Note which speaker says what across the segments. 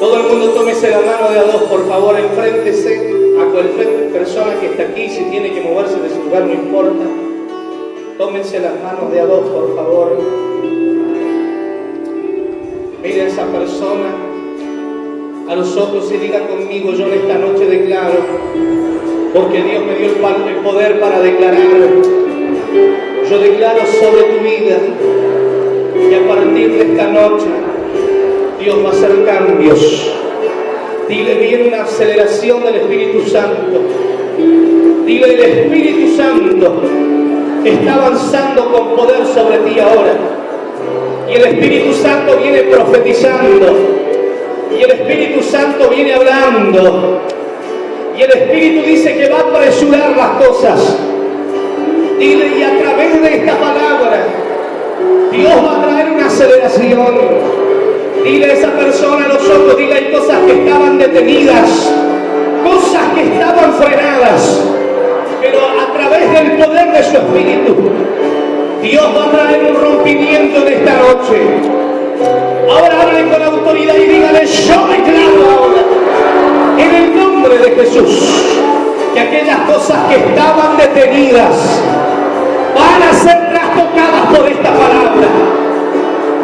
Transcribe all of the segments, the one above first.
Speaker 1: Todo el mundo tómese la mano de a dos, por favor, enfréntese a cualquier persona que está aquí. Si tiene que moverse de su lugar, no importa. Tómense las manos de a dos, por favor. Mire a esa persona a los ojos y diga conmigo: yo en esta noche declaro, porque Dios me dio el poder para declarar. Yo declaro sobre tu vida que a partir de esta noche Dios va a hacer cambios. Dile: viene una aceleración del Espíritu Santo. Dile: el Espíritu Santo está avanzando con poder sobre ti ahora. Y el Espíritu Santo viene profetizando. Y el Espíritu Santo viene hablando. Y el Espíritu dice que va a apresurar las cosas. Dile: y a través de esta palabra Dios va a traer una aceleración. Dile a esa persona a los ojos, dile: hay cosas que estaban detenidas, cosas que estaban frenadas, pero a través del poder de su Espíritu, Dios va a traer un rompimiento en esta noche. Ahora hable con autoridad y dígale: yo declaro ahora, en el nombre de Jesús, que aquellas cosas que estaban detenidas van a ser trastocadas por esta palabra.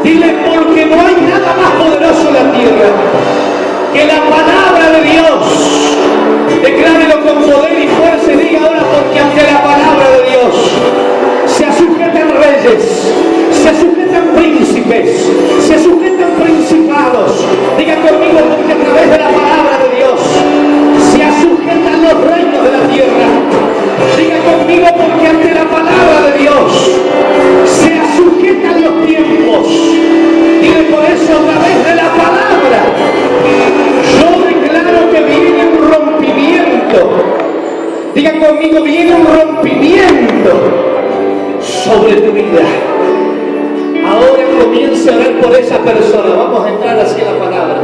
Speaker 1: Dile: porque no hay nada más poderoso en la tierra que la palabra de Dios. Declárelo con poder y fuerza y diga ahora: porque ante la palabra de Dios se sujetan reyes, se sujetan príncipes, se sujetan principados. Diga conmigo: porque a través de la palabra de Dios se sujetan los reinos de la tierra. Diga conmigo: porque ante la palabra de Dios se sujetan los tiempos. Dile: por eso a través de la palabra yo declaro que viene un rompimiento. Diga conmigo: viene un rompimiento sobre tu vida. Ahora comience a orar por esa persona. Vamos a entrar hacia la palabra.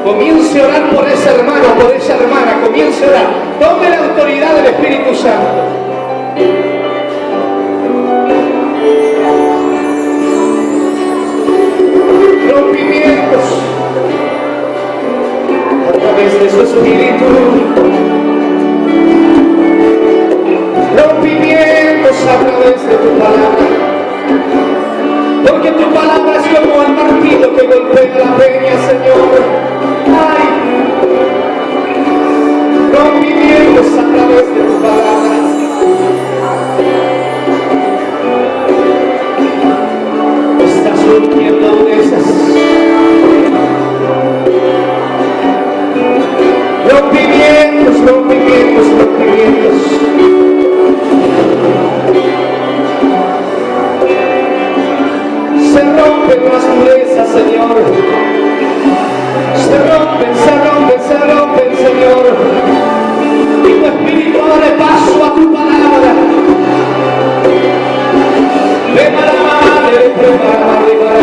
Speaker 1: Comience a orar por ese hermano, por esa hermana. Comience a orar. Tome la autoridad del Espíritu Santo. Rompimientos a través de su Espíritu. Rompimientos a través de tu palabra. Porque tu palabra es como el martillo que golpea la peña, Señor. Ay, rompimientos a través de tu palabra. Estás rompiendo durezas. Rompimientos, rompimientos, rompimientos. Se rompen las durezas, Señor. Se rompen, se rompen, se rompen, Señor. Y tu Espíritu abre paso a tu palabra. Prepara, madre, prepara, prepara.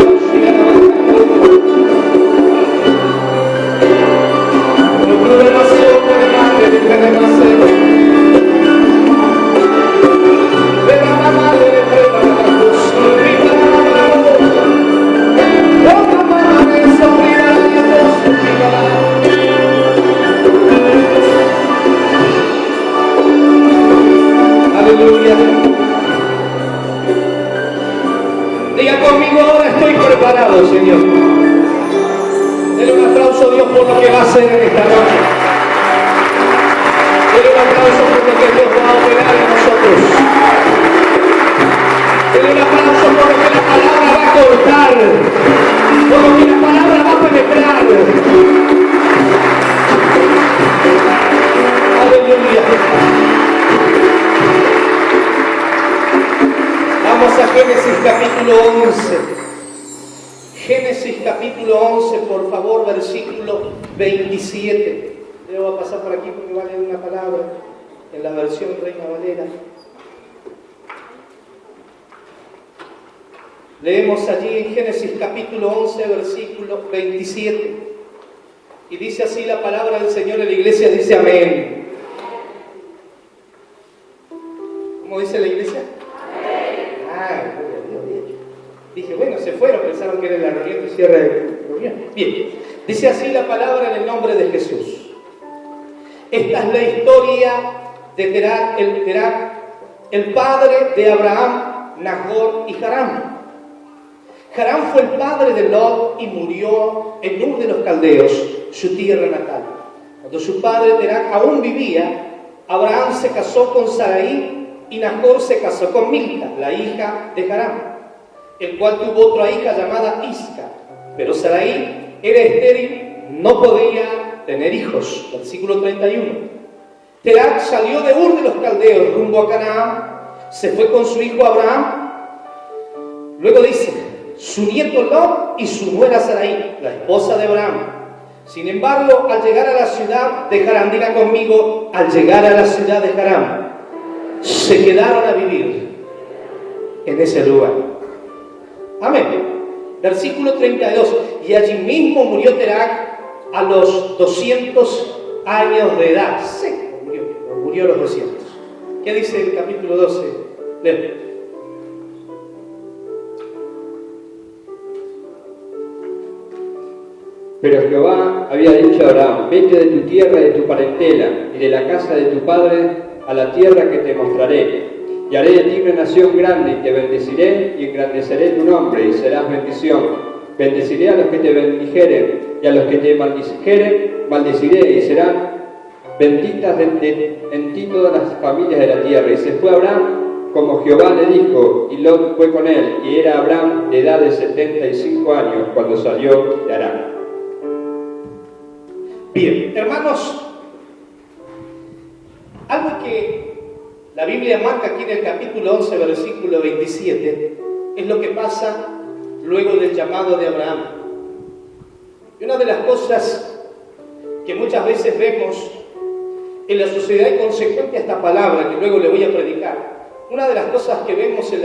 Speaker 1: Aleluya. Diga conmigo: ahora estoy preparado, Señor. Denle un aplauso a Dios por lo que va a hacer en esta noche. Denle un aplauso por lo que Dios va a operar en nosotros. Denle un aplauso por lo que la palabra va a cortar, por lo que la palabra va a penetrar. Aleluya. Vamos a Génesis capítulo 11. Génesis capítulo 11, por favor, versículo 27. Yo voy a pasar por aquí porque va a leer una palabra en la versión Reina Valera. Leemos allí en Génesis capítulo 11, versículo 27. Y dice así la palabra del Señor en la iglesia, dice amén. ¿Cómo dice la iglesia? Dije, bueno, se fueron, pensaron que era la reunión de cierre de reunión. Bien, Dice así la palabra en el nombre de Jesús. Esta es la historia de Terac, el padre de Abraham, Nahor y Harán. Harán fue el padre de Lot y murió en Ur de los Caldeos, su tierra natal. Cuando su padre Terac aún vivía, Abraham se casó con Sarai y Nahor se casó con Milca, la hija de Harán, el cual tuvo otra hija llamada Isca. Pero Sarai era estéril, no podía tener hijos. Versículo 31. Terac salió de Ur de los Caldeos rumbo a Canaán, se fue con su hijo Abraham. Luego dice, su nieto Lot y su nuera Sarai, la esposa de Abraham. Sin embargo, al llegar a la ciudad de Harán, diga conmigo, al llegar a la ciudad de Harán, se quedaron a vivir en ese lugar. Amén. Versículo 32. Y allí mismo murió Terac a los 200 años de edad. Seco murió a los 200. ¿Qué dice el capítulo 12? Leo.
Speaker 2: Pero Jehová había dicho a Abraham, vete de tu tierra y de tu parentela y de la casa de tu padre a la tierra que te mostraré. Y haré de ti una nación grande y te bendeciré y engrandeceré tu nombre y serás bendición. Bendeciré a los que te bendijeren y a los que te maldijeren, maldeciré y serán benditas en ti todas las familias de la tierra. Y se fue Abraham como Jehová le dijo, y Lot fue con él, y era Abraham de edad de 75 años cuando salió de Harán.
Speaker 1: Bien, hermanos, algo que la Biblia marca aquí en el capítulo 11, versículo 27, es lo que pasa luego del llamado de Abraham. Y una de las cosas que muchas veces vemos en la sociedad, y consecuente a esta palabra que luego le voy a predicar, una de las cosas que vemos en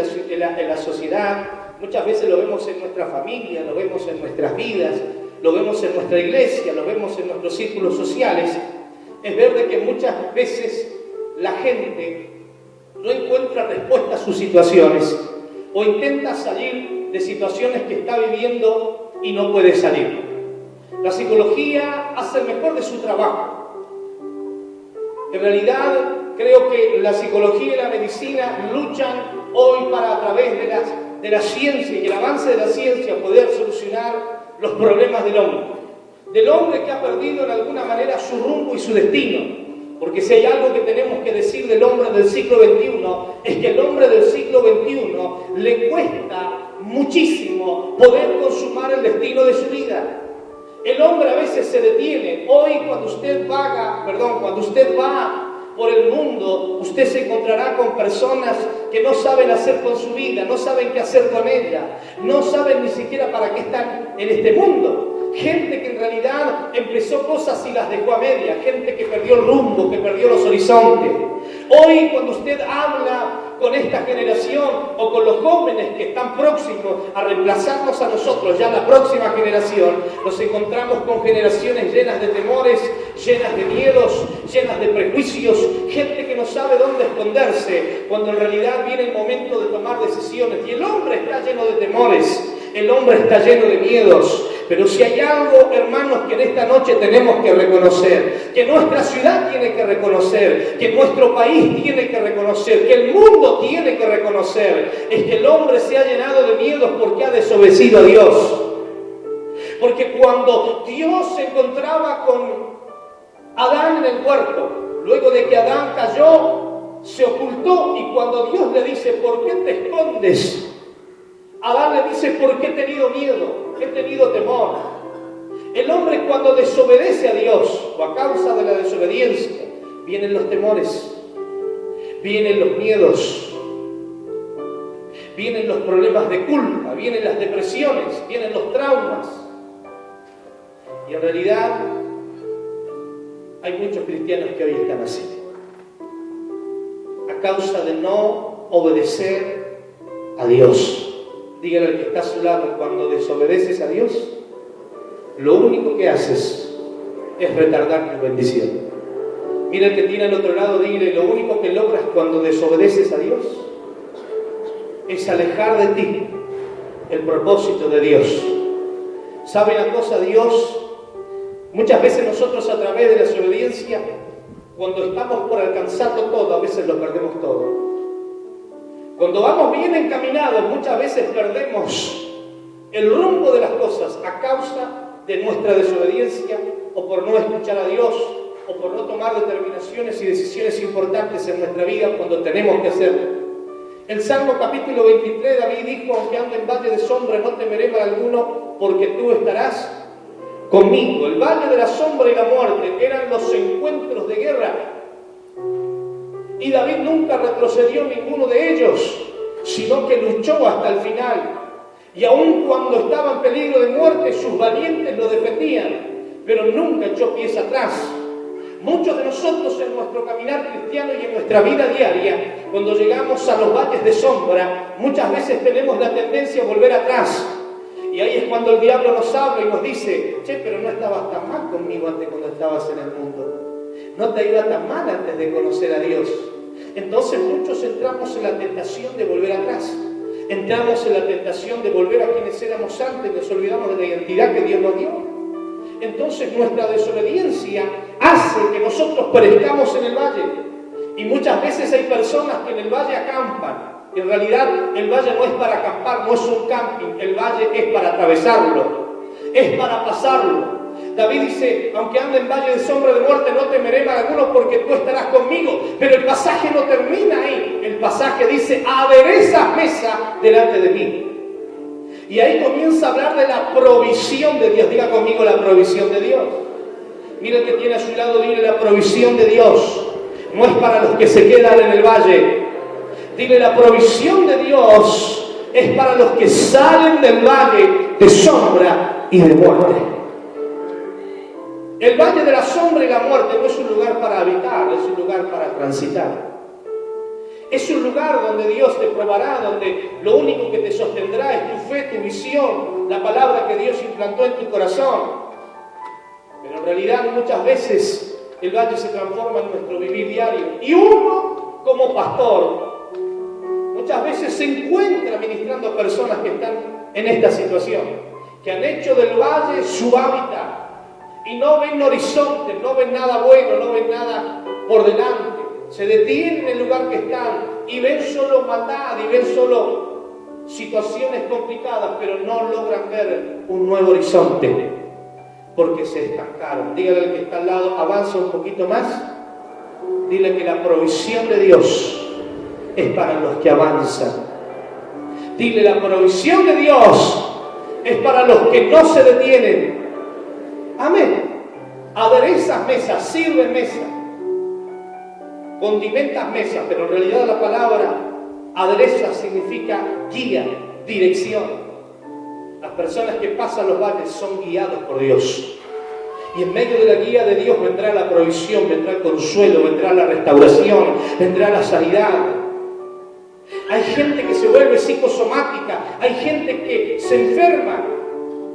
Speaker 1: la sociedad, muchas veces lo vemos en nuestra familia, lo vemos en nuestras vidas, lo vemos en nuestra iglesia, lo vemos en nuestros círculos sociales, es ver de que muchas veces la gente no encuentra respuesta a sus situaciones o intenta salir de situaciones que está viviendo y no puede salir. La psicología hace el mejor de su trabajo. En realidad, creo que la psicología y la medicina luchan hoy para, a través de la ciencia y el avance de la ciencia, poder solucionar los problemas del hombre que ha perdido en alguna manera su rumbo y su destino. Porque si hay algo que tenemos que decir del hombre del siglo XXI, es que el hombre del siglo XXI le cuesta muchísimo poder consumar el destino de su vida. El hombre a veces se detiene. Hoy cuando usted va por el mundo, usted se encontrará con personas que no saben hacer con su vida, no saben qué hacer con ella, no saben ni siquiera para qué están en este mundo. Gente que en realidad empezó cosas y las dejó a media, gente que perdió el rumbo, que perdió los horizontes. Hoy cuando usted habla con esta generación o con los jóvenes que están próximos a reemplazarnos a nosotros, ya la próxima generación, nos encontramos con generaciones llenas de temores, llenas de miedos, llenas de prejuicios, gente que no sabe dónde esconderse, cuando en realidad viene el momento de tomar decisiones. Y el hombre está lleno de temores, el hombre está lleno de miedos. Pero si hay algo, hermanos, que en esta noche tenemos que reconocer, que nuestra ciudad tiene que reconocer, que nuestro país tiene que reconocer, que el mundo tiene que reconocer, es que el hombre se ha llenado de miedos porque ha desobedecido a Dios. Porque cuando Dios se encontraba con Adán en el huerto, luego de que Adán cayó, se ocultó, y cuando Dios le dice, ¿por qué te escondes? Adán le dice, porque he tenido miedo, he tenido temor. El hombre cuando desobedece a Dios, o a causa de la desobediencia, vienen los temores, vienen los miedos, vienen los problemas de culpa, vienen las depresiones, vienen los traumas. Y en realidad hay muchos cristianos que hoy están así, a causa de no obedecer a Dios. Dígale al que está a su lado, cuando desobedeces a Dios, lo único que haces es retardar tu bendición. Mira el que tiene al otro lado, dile, lo único que logras cuando desobedeces a Dios es alejar de ti el propósito de Dios. ¿Sabe una cosa? Dios Muchas veces nosotros a través de la desobediencia, cuando estamos por alcanzarlo todo, a veces lo perdemos todo. Cuando vamos bien encaminados, muchas veces perdemos el rumbo de las cosas a causa de nuestra desobediencia o por no escuchar a Dios o por no tomar determinaciones y decisiones importantes en nuestra vida cuando tenemos que hacerlo. El Salmo capítulo 23, David dijo: aunque ande en valle de sombra, no temeré mal alguno, porque tú estarás conmigo. El valle de la sombra y la muerte eran los encuentros de guerra. Y David nunca retrocedió en ninguno de ellos, sino que luchó hasta el final. Y aun cuando estaba en peligro de muerte, sus valientes lo defendían, pero nunca echó pies atrás. Muchos de nosotros en nuestro caminar cristiano y en nuestra vida diaria, cuando llegamos a los valles de sombra, muchas veces tenemos la tendencia a volver atrás. Y ahí es cuando el diablo nos habla y nos dice: che, pero no estabas tan mal conmigo antes cuando estabas en el mundo. No te iba tan mal antes de conocer a Dios. Entonces muchos entramos en la tentación de volver atrás. Entramos en la tentación de volver a quienes éramos antes, nos olvidamos de la identidad que Dios nos dio. Entonces nuestra desobediencia hace que nosotros perezcamos en el valle. Y muchas veces hay personas que en el valle acampan. En realidad el valle no es para acampar, no es un camping, el valle es para atravesarlo, es para pasarlo. David dice: aunque ande en valle de sombra de muerte, no temeré mal alguno, porque tú estarás conmigo. Pero el pasaje no termina ahí. El pasaje dice: aderezas mesa delante de mí. Y ahí comienza a hablar de la provisión de Dios. Diga conmigo: la provisión de Dios. Mira el que tiene a su lado, dile: la provisión de Dios no es para los que se quedan en el valle. Dile: la provisión de Dios es para los que salen del valle de sombra y de muerte. El valle de la sombra y la muerte no es un lugar para habitar, es un lugar para transitar. Es un lugar donde Dios te probará, donde lo único que te sostendrá es tu fe, tu visión, la palabra que Dios implantó en tu corazón. Pero en realidad muchas veces el valle se transforma en nuestro vivir diario. Y uno, como pastor, muchas veces se encuentra ministrando a personas que están en esta situación, que han hecho del valle su hábitat y no ven horizonte, no ven nada bueno, no ven nada por delante. Se detienen en el lugar que están y ven solo maldad y ven solo situaciones complicadas, pero no logran ver un nuevo horizonte porque se estancaron. Dígale al que está al lado: avanza un poquito más. Dile que la provisión de Dios es para los que avanzan. Dile: la provisión de Dios es para los que no se detienen. Amén. Aderezas mesas, sirve mesa, condimentas mesas, pero en realidad la palabra adereza significa guía, dirección. Las personas que pasan los valles son guiados por Dios. Y en medio de la guía de Dios vendrá la provisión, vendrá el consuelo, vendrá la restauración, vendrá la sanidad. Hay gente que se vuelve psicosomática, hay gente que se enferma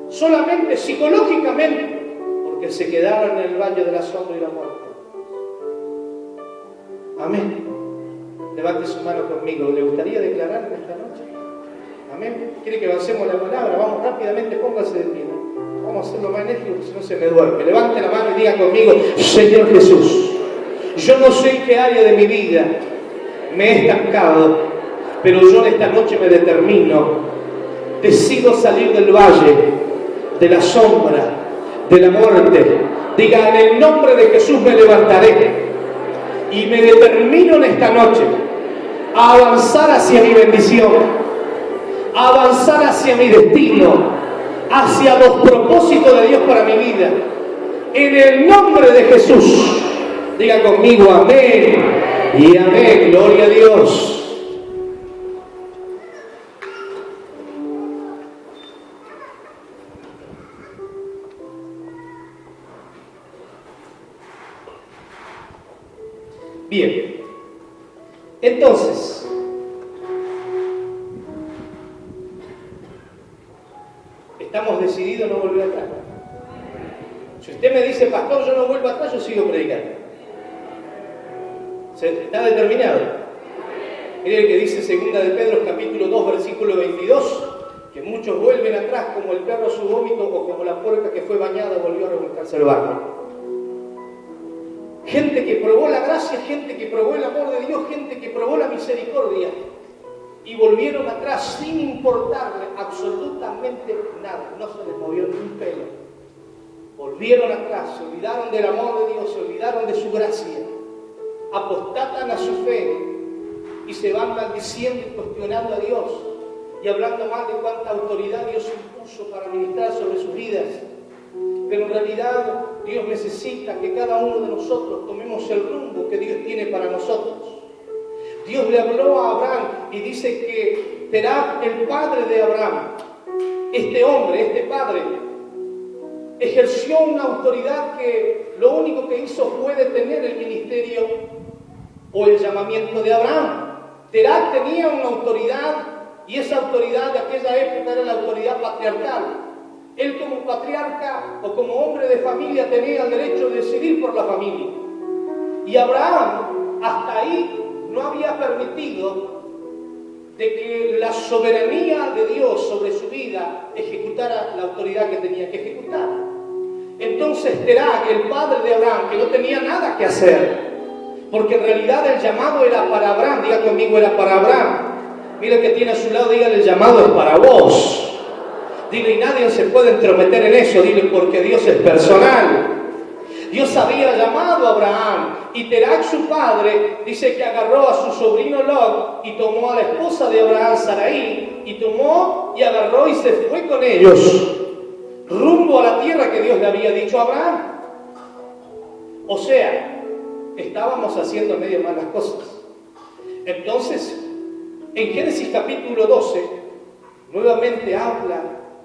Speaker 1: solamente psicológicamente porque se quedaron en el valle de la sombra y la muerte. Amén. Levante su mano conmigo. ¿Le gustaría declarar en esta noche? Amén. ¿Quiere que avancemos la palabra? Vamos rápidamente, póngase de pie. Vamos a hacerlo más enérgico, si no se me duerme. Levante la mano y diga conmigo: Señor Jesús, yo no sé en qué área de mi vida me he estancado, pero yo en esta noche me determino, decido salir del valle, de la sombra, de la muerte. Diga: en el nombre de Jesús me levantaré y me determino en esta noche a avanzar hacia mi bendición, a avanzar hacia mi destino, hacia los propósitos de Dios para mi vida. En el nombre de Jesús. Diga conmigo: amén y amén. Gloria a Dios. Bien, entonces, estamos decididos a no volver atrás. Si usted me dice: pastor, yo no vuelvo atrás, yo sigo predicando. ¿Está determinado? Mire el que dice 2 de Pedro, capítulo 2, versículo 22, que que muchos vuelven atrás como el perro a su vómito o como la puerca que fue bañada volvió a revolcarse al barro. Gente que probó la gracia, gente que probó el amor de Dios, gente que probó la misericordia y volvieron atrás sin importarle absolutamente nada, no se les movió ni un pelo. Volvieron atrás, se olvidaron del amor de Dios, se olvidaron de su gracia, apostatan a su fe y se van maldiciendo y cuestionando a Dios y hablando mal de cuánta autoridad Dios impuso para ministrar sobre sus vidas. Pero en realidad Dios necesita que cada uno de nosotros tomemos el rumbo que Dios tiene para nosotros. Dios le habló a Abraham y dice que Terah, el padre de Abraham, este hombre, este padre, ejerció una autoridad que lo único que hizo fue detener el ministerio o el llamamiento de Abraham. Terah tenía una autoridad y esa autoridad de aquella época era la autoridad patriarcal. Él como patriarca o como hombre de familia tenía el derecho de decidir por la familia. Y Abraham hasta ahí no había permitido de que la soberanía de Dios sobre su vida ejecutara la autoridad que tenía que ejecutar. Entonces Terah, el padre de Abraham, que no tenía nada que hacer, porque en realidad el llamado era para Abraham, diga conmigo, era para Abraham. Mira que tiene a su lado, dígale, el llamado es para vos. Dile, y nadie se puede entrometer en eso, dile, porque Dios es personal. Dios había llamado a Abraham y Terah, su padre, dice que agarró a su sobrino Lot y tomó a la esposa de Abraham, Sarai, y tomó y agarró y se fue con ellos rumbo a la tierra que Dios le había dicho a Abraham. O sea, estábamos haciendo medio mal las cosas. Entonces, en Génesis capítulo 12, nuevamente habla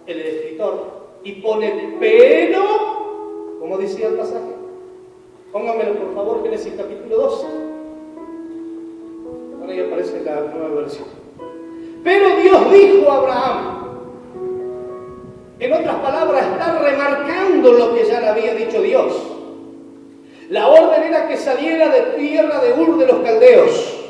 Speaker 1: el escritor y pone, pero, ¿cómo decía el pasaje? Póngamelo por favor, Génesis capítulo 12. Ahora ya aparece la nueva versión. Pero Dios dijo a Abraham, en otras palabras, está remarcando lo que ya le había dicho Dios. La orden era que saliera de tierra de Ur de los Caldeos,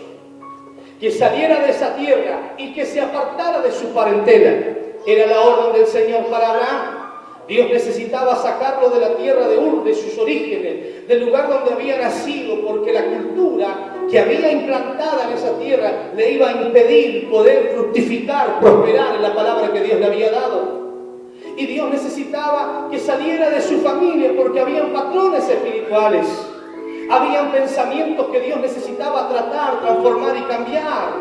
Speaker 1: que saliera de esa tierra y que se apartara de su parentela. Era la orden del Señor para Abraham. Dios necesitaba sacarlo de la tierra de Ur, de sus orígenes, del lugar donde había nacido, porque la cultura que había implantada en esa tierra le iba a impedir poder fructificar, prosperar en la palabra que Dios le había dado. Y Dios necesitaba que saliera de su familia porque habían patrones espirituales, habían pensamientos que Dios necesitaba tratar, transformar y cambiar,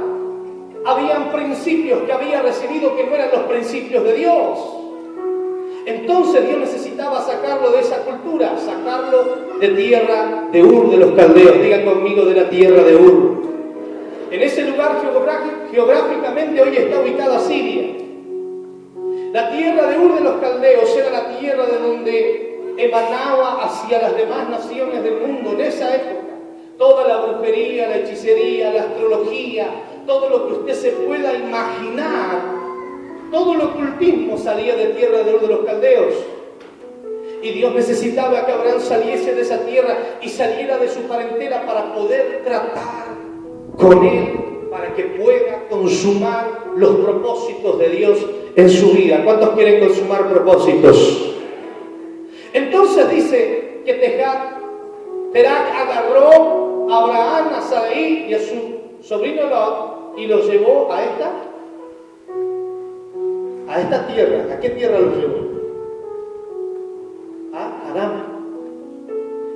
Speaker 1: habían principios que había recibido que no eran los principios de Dios. Entonces Dios necesitaba sacarlo de esa cultura, sacarlo de tierra de Ur de los Caldeos. Diga conmigo, de la tierra de Ur. En ese lugar geográficamente hoy está ubicada Siria. La tierra de Ur de los Caldeos era la tierra de donde emanaba hacia las demás naciones del mundo en esa época toda la brujería, la hechicería, la astrología, todo lo que usted se pueda imaginar. Todo el ocultismo salía de tierra de Ur de los Caldeos. Y Dios necesitaba que Abraham saliese de esa tierra y saliera de su parentela para poder tratar con él, para que pueda consumar los propósitos de Dios en su vida. ¿Cuántos quieren consumar propósitos? Entonces dice que Terah agarró a Abraham, a Sarai y a su sobrino Lot y los llevó a esta tierra. ¿A qué tierra los llevó? A Aram.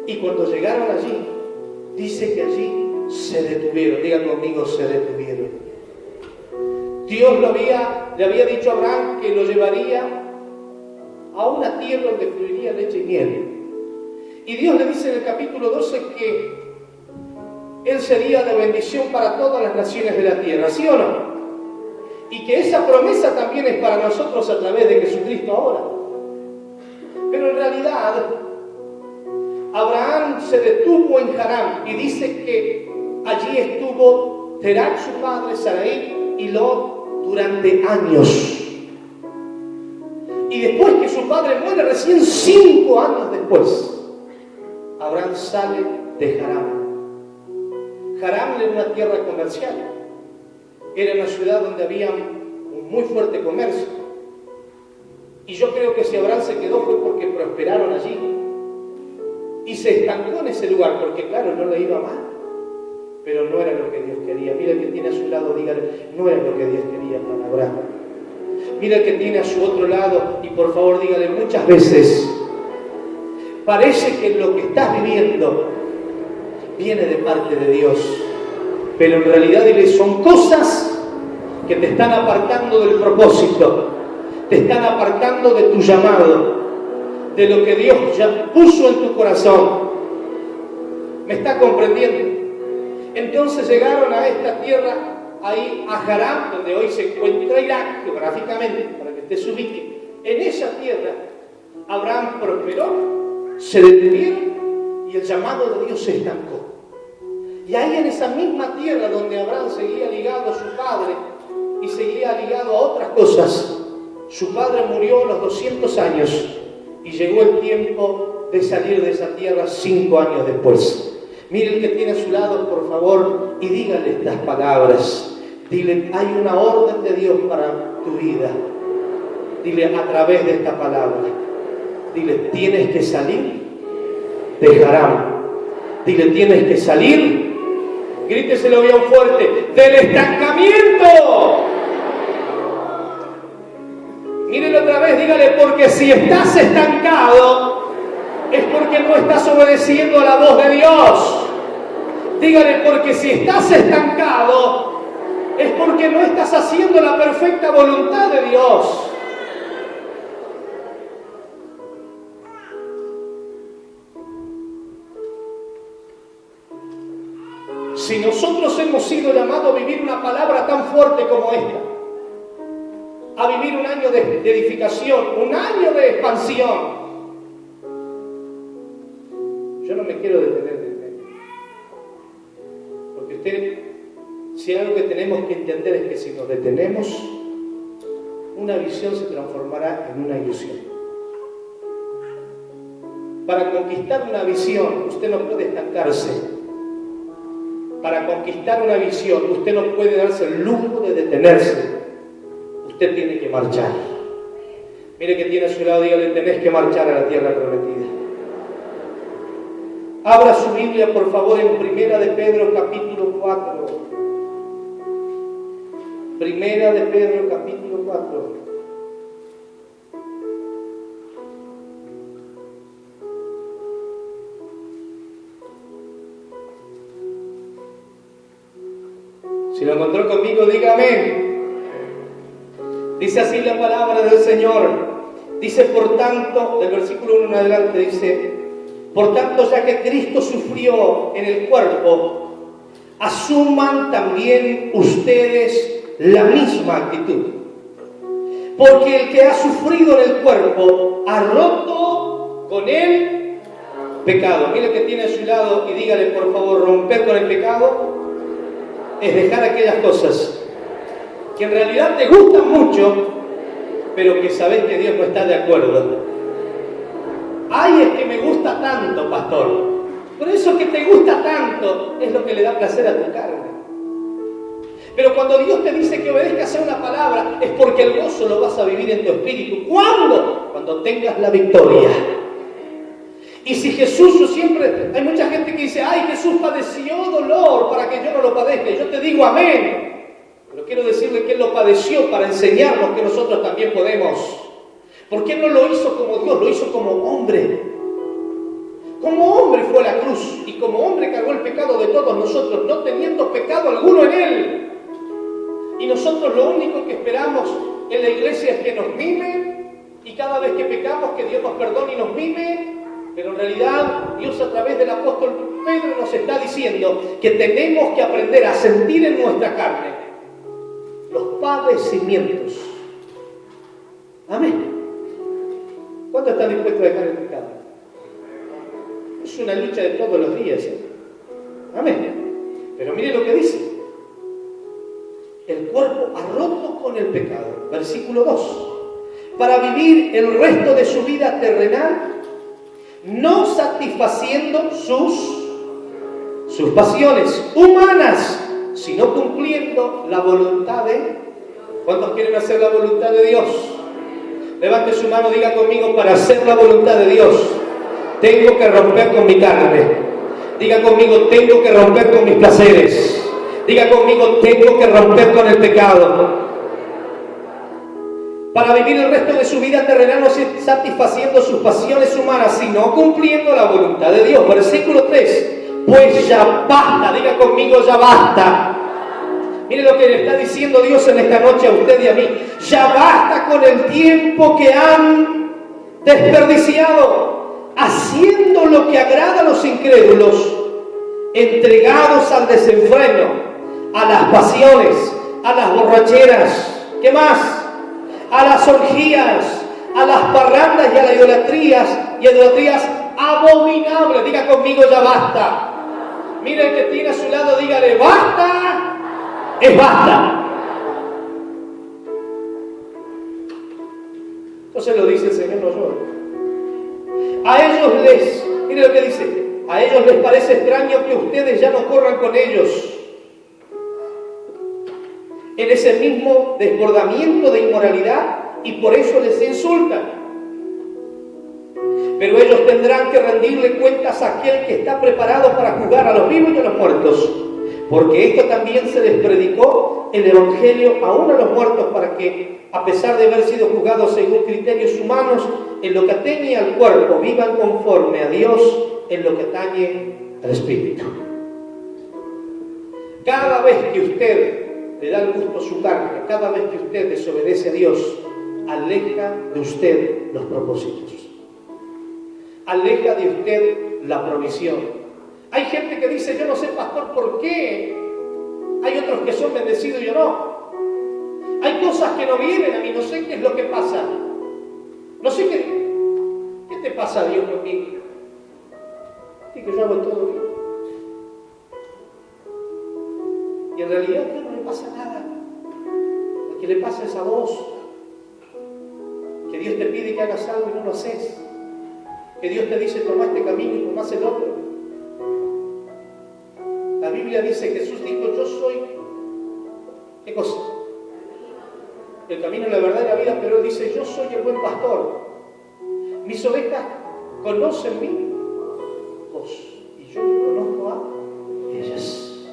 Speaker 1: Y cuando llegaron allí, dice que allí se detuvieron. Digan conmigo, se detuvieron. Dios le había dicho a Abraham que lo llevaría a una tierra donde fluiría leche y miel. Y Dios le dice en el capítulo 12 que Él sería de bendición para todas las naciones de la tierra, ¿sí o no? Y que esa promesa también es para nosotros a través de Jesucristo ahora. Pero en realidad, Abraham se detuvo en Harán y dice que allí estuvo Terah, su padre, Sarai y Lot durante años. Y después que su padre muere, recién 5 años después, Abraham sale de Harán. Harán era una tierra comercial. Era una ciudad donde había un muy fuerte comercio. Y yo creo que si Abraham se quedó fue porque prosperaron allí. Y se estancó en ese lugar, porque claro, no le iba mal. Pero no era lo que Dios quería. Mira el que tiene a su lado, dígale, no era lo que Dios quería para Abraham. Mira el que tiene a su otro lado y por favor dígale, muchas veces parece que lo que estás viviendo viene de parte de Dios. Pero en realidad, dile, son cosas que te están apartando del propósito. Te están apartando de tu llamado, de lo que Dios ya puso en tu corazón. ¿Me está comprendiendo? Entonces llegaron a esta tierra, ahí a Harán, donde hoy se encuentra Irak, geográficamente, para que usted se ubique. En esa tierra, Abraham prosperó, se detuvieron y el llamado de Dios se estancó. Y ahí en esa misma tierra donde Abraham seguía ligado a su padre y seguía ligado a otras cosas, su padre murió a los 200 años y llegó el tiempo de salir de esa tierra 5 años después. Mire el que tiene a su lado, por favor, y dígale estas palabras. Dile, hay una orden de Dios para tu vida. Dile a través de esta palabra. Dile, tienes que salir de Harán. Dile, tienes que salir, gríteselo bien fuerte, del estancamiento. Mírelo otra vez, dígale, porque si estás estancado, es porque no estás obedeciendo a la voz de Dios. Dígale, porque si estás estancado, es porque no estás haciendo la perfecta voluntad de Dios. Si nosotros hemos sido llamados a vivir una palabra tan fuerte como esta, a vivir un año de edificación, un año de expansión, yo no me quiero detener de medio. Porque usted, si hay algo que tenemos que entender es que si nos detenemos, una visión se transformará en una ilusión. Para conquistar una visión, usted no puede estancarse. Para conquistar una visión, usted no puede darse el lujo de detenerse. Usted tiene que marchar. Mire que tiene a su lado, dígale, tenés que marchar a la tierra prometida. Abra su Biblia, por favor, en Primera de Pedro, capítulo 4. Primera de Pedro, capítulo 4. Si lo encontró conmigo, diga amén. Dice así la palabra del Señor. Dice, por tanto, del versículo 1 en adelante, dice, por tanto, ya que Cristo sufrió en el cuerpo, asuman también ustedes la misma actitud. Porque el que ha sufrido en el cuerpo ha roto con el pecado. Mire que tiene a su lado y dígale, por favor, romper con el pecado es dejar aquellas cosas que en realidad te gustan mucho, pero que sabes que Dios no está de acuerdo. Ay, es que me gusta tanto, pastor. Por eso que te gusta tanto es lo que le da placer a tu carne. Pero cuando Dios te dice que obedezcas a una palabra, es porque el gozo lo vas a vivir en tu espíritu. ¿Cuándo? Cuando tengas la victoria. Y si Jesús, yo siempre, hay mucha gente que dice, ay, Jesús padeció dolor para que yo no lo padezca. Y yo te digo amén. Pero quiero decirle que Él lo padeció para enseñarnos que nosotros también podemos. Porque Él no lo hizo como Dios, lo hizo como hombre. Como hombre fue a la cruz y como hombre cargó el pecado de todos nosotros, no teniendo pecado alguno en Él. Y nosotros lo único que esperamos en la iglesia es que nos mime, y cada vez que pecamos que Dios nos perdone y nos mime. Pero en realidad Dios a través del apóstol Pedro nos está diciendo que tenemos que aprender a sentir en nuestra carne los padecimientos. Amén. ¿Cuántos están dispuestos a dejar el pecado? Es una lucha de todos los días, ¿eh? Amén. Pero mire lo que dice. El cuerpo ha roto con el pecado. Versículo 2. Para vivir el resto de su vida terrenal, no satisfaciendo sus pasiones humanas, sino cumpliendo la voluntad de... ¿Cuántos quieren hacer la voluntad de Dios? Levante su mano, diga conmigo, para hacer la voluntad de Dios, tengo que romper con mi carne. Diga conmigo, tengo que romper con mis placeres. Diga conmigo, tengo que romper con el pecado. Para vivir el resto de su vida terrenal no satisfaciendo sus pasiones humanas, sino cumpliendo la voluntad de Dios. Versículo 3. Pues ya basta, diga conmigo, ya basta. Mire lo que le está diciendo Dios en esta noche a usted y a mí. Ya basta con el tiempo que han desperdiciado, haciendo lo que agrada a los incrédulos, entregados al desenfreno, a las pasiones, a las borracheras. ¿Qué más? A las orgías, a las parrandas y a las idolatrías abominables. Diga conmigo, ya basta. Mire el que tiene a su lado, dígale, basta. Es basta. Entonces lo dice el Señor, no yo. A ellos mire lo que dice, a ellos les parece extraño que ustedes ya no corran con ellos en ese mismo desbordamiento de inmoralidad y por eso les insultan. Pero ellos tendrán que rendirle cuentas a aquel que está preparado para juzgar a los vivos y a los muertos. Porque esto también se les predicó el Evangelio aún a los muertos, para que, a pesar de haber sido juzgados según criterios humanos, en lo que atañe al cuerpo, vivan conforme a Dios en lo que atañe al Espíritu. Cada vez que usted le da el gusto a su carne, cada vez que usted desobedece a Dios, aleja de usted los propósitos. Aleja de usted la provisión. Hay gente que dice, yo no sé, pastor, ¿por qué? Hay otros que son bendecidos y yo no. Hay cosas que no vienen a mí, no sé qué es lo que pasa. No sé qué te pasa, Dios, conmigo. Y que yo hago todo bien. Y en realidad a Dios no le pasa nada. Lo que le pasa es a vos. Que Dios te pide que hagas algo y no lo haces. Que Dios te dice, toma este camino y tomás el otro. La Biblia dice, Jesús dijo, yo soy, ¿qué cosa? El camino, la verdad y la vida, pero Él dice, yo soy el buen pastor. Mis ovejas conocen mi voz y yo conozco a ellas.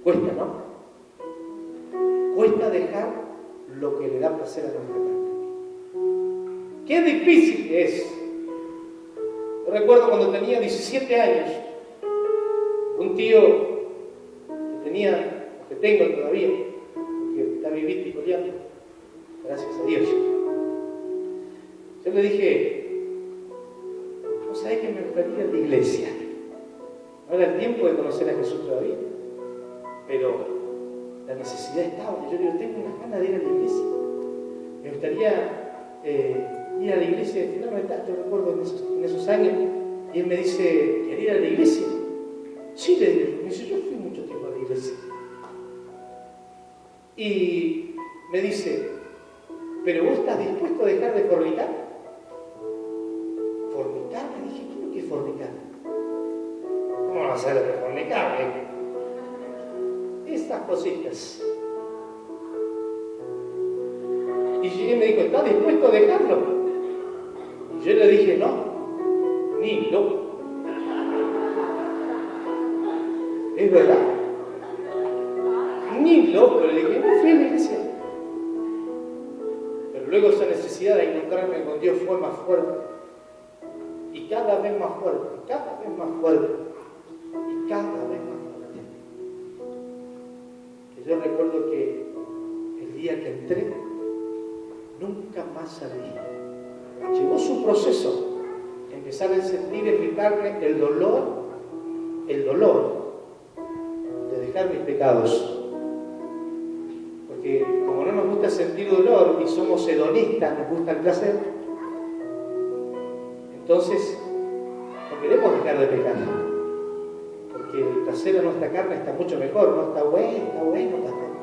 Speaker 1: Cuesta, ¿no? Cuesta dejar lo que le da placer a nuestra carne. Qué difícil es. Yo recuerdo cuando tenía 17 años, un tío que tengo todavía, que está vivito y coleando, gracias a Dios. Yo le dije, ¿no sabés que me gustaría ir a la iglesia? No era el tiempo de conocer a Jesús todavía, pero la necesidad estaba. Yo digo, tengo unas ganas de ir a la iglesia. Me gustaría ir a la iglesia de Finalmente, yo recuerdo en esos años, y él me dice, ¿querés ir a la iglesia? Sí, le digo. Me dice, yo fui mucho tiempo a la iglesia. Y me dice, ¿pero vos estás dispuesto a dejar de fornicar? ¿Fornicar? Me dije, ¿cómo que fornicar? ¿Cómo vas a saber de fornicar? Estas cositas. Y llegué y me dijo, ¿estás dispuesto a dejarlo? Y yo le dije, no, ni loco. Es verdad. Ni loco, le dije, no fui a la iglesia. Pero luego esa necesidad de encontrarme con Dios fue más fuerte. Y cada vez más fuerte, cada vez más fuerte, y cada vez más fuerte. Que yo recuerdo que el día que entré, nunca más salí. Llegó su proceso, empezar a sentir en mi carne el dolor de dejar mis pecados. Porque como no nos gusta sentir dolor y somos hedonistas, nos gusta el placer, entonces no queremos dejar de pecar. Porque el placer en nuestra carne está mucho mejor, no está bueno, pastor.